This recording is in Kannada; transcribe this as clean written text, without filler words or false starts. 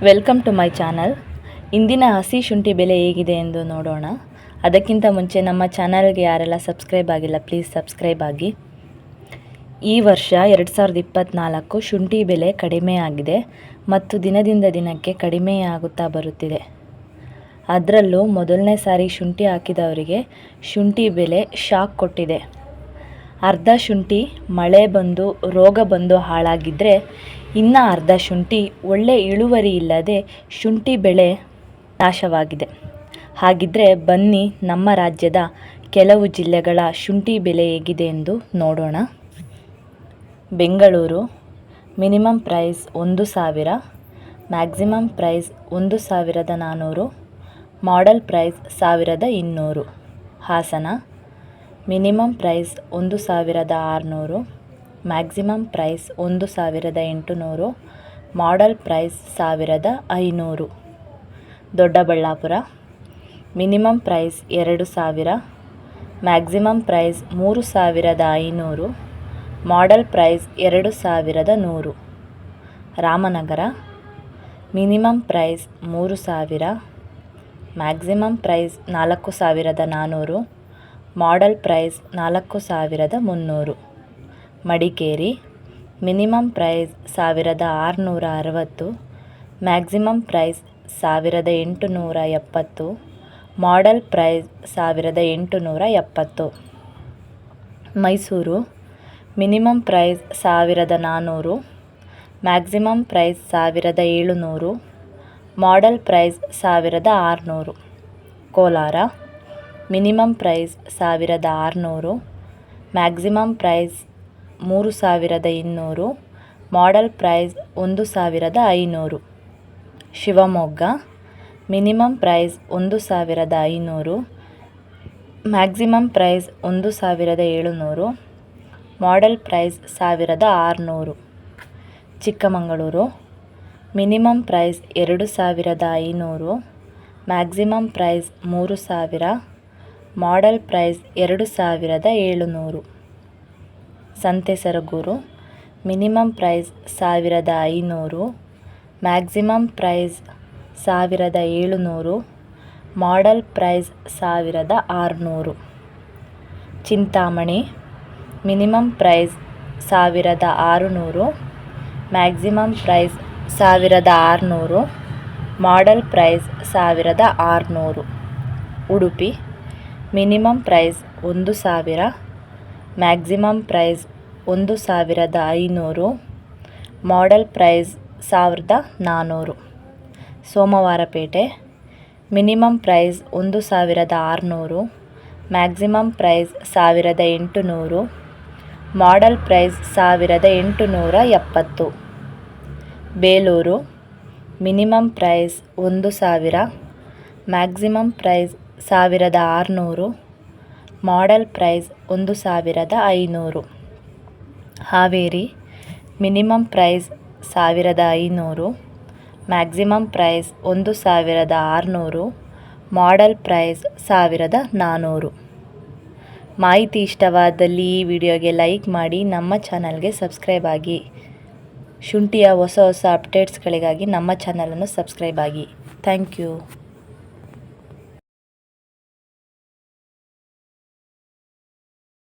Welcome to my channel. ಇಂದಿನ ಹಸಿ ಶುಂಠಿ ಬೆಲೆ ಹೇಗಿದೆ ಎಂದು ನೋಡೋಣ. ಅದಕ್ಕಿಂತ ಮುಂಚೆ ನಮ್ಮ ಚಾನಲ್ಗೆ ಯಾರೆಲ್ಲ ಸಬ್ಸ್ಕ್ರೈಬ್ ಆಗಿಲ್ಲ ಪ್ಲೀಸ್ ಸಬ್ಸ್ಕ್ರೈಬ್ ಆಗಿ. ಈ ವರ್ಷ 2024 ಶುಂಠಿ ಬೆಲೆ ಕಡಿಮೆ ಆಗಿದೆ ಮತ್ತು ದಿನದಿಂದ ದಿನಕ್ಕೆ ಕಡಿಮೆಯಾಗುತ್ತಾ ಬರುತ್ತಿದೆ. ಅದರಲ್ಲೂ ಮೊದಲನೇ ಸಾರಿ ಶುಂಠಿ ಹಾಕಿದವರಿಗೆ ಶುಂಠಿ ಬೆಲೆ ಶಾಕ್ ಕೊಟ್ಟಿದೆ. ಅರ್ಧ ಶುಂಠಿ ಮಳೆ ಬಂದು ರೋಗ ಬಂದು ಹಾಳಾಗಿದ್ದರೆ ಇನ್ನು ಅರ್ಧ ಶುಂಠಿ ಒಳ್ಳೆ ಇಳುವರಿ ಇಲ್ಲದೆ ಶುಂಠಿ ಬೆಳೆ ನಾಶವಾಗಿದೆ. ಹಾಗಿದ್ದರೆ ಬನ್ನಿ ನಮ್ಮ ರಾಜ್ಯದ ಕೆಲವು ಜಿಲ್ಲೆಗಳ ಶುಂಠಿ ಬೆಲೆ ಹೇಗಿದೆ ಎಂದು ನೋಡೋಣ. Bengaluru minimum price 1,000, maximum price 1,400, model price 1,200. Hassan minimum price 1,600, maximum price 1,800, model price 1,500. Doddaballapura minimum price 2,000, maximum price 3,500, model price 2,100. Ramanagara minimum price 3,000, maximum price 4,400, model price 4,300. Madikeri minimum price 1,660, maximum price 1,870, model price 1,870. Mysuru minimum price 1,400, maximum price 1,700, model price 1,600. Kolar minimum price 1,600, maximum price 3,200, model price 1,500. Shivamogga minimum price 1,500, maximum price 1,700, model price 1,600. Chikkamagaluru minimum price 2,500, maximum price 3,000, model price 2,700. Santhesargur minimum price 1,500, maximum price 1,700, model price 1,600. Chintamani minimum price 1,600, maximum price 1,600, model price 1,600. Udupi minimum price 1,000, maximum price 1,500, model price 1,400. Somwarpet minimum price 1,600, maximum price 1,800, model price 1,870. Belur minimum price 1,000, maximum price 1,600, model price 1,500. Haveri minimum price 1,500, maximum price 1,600, model price 1,400. ಮಾಹಿತಿ ಇಷ್ಟವಾದಲ್ಲಿ ಈ ವಿಡಿಯೋಗೆ ಲೈಕ್ ಮಾಡಿ, ನಮ್ಮ ಚಾನಲ್ಗೆ ಸಬ್ಸ್ಕ್ರೈಬ್ ಆಗಿ. ಶುಂಠಿಯ ಹೊಸ ಅಪ್ಡೇಟ್ಸ್ಗಳಿಗಾಗಿ ನಮ್ಮ ಚಾನಲನ್ನು ಸಬ್ಸ್ಕ್ರೈಬ್ ಆಗಿ. Thank you.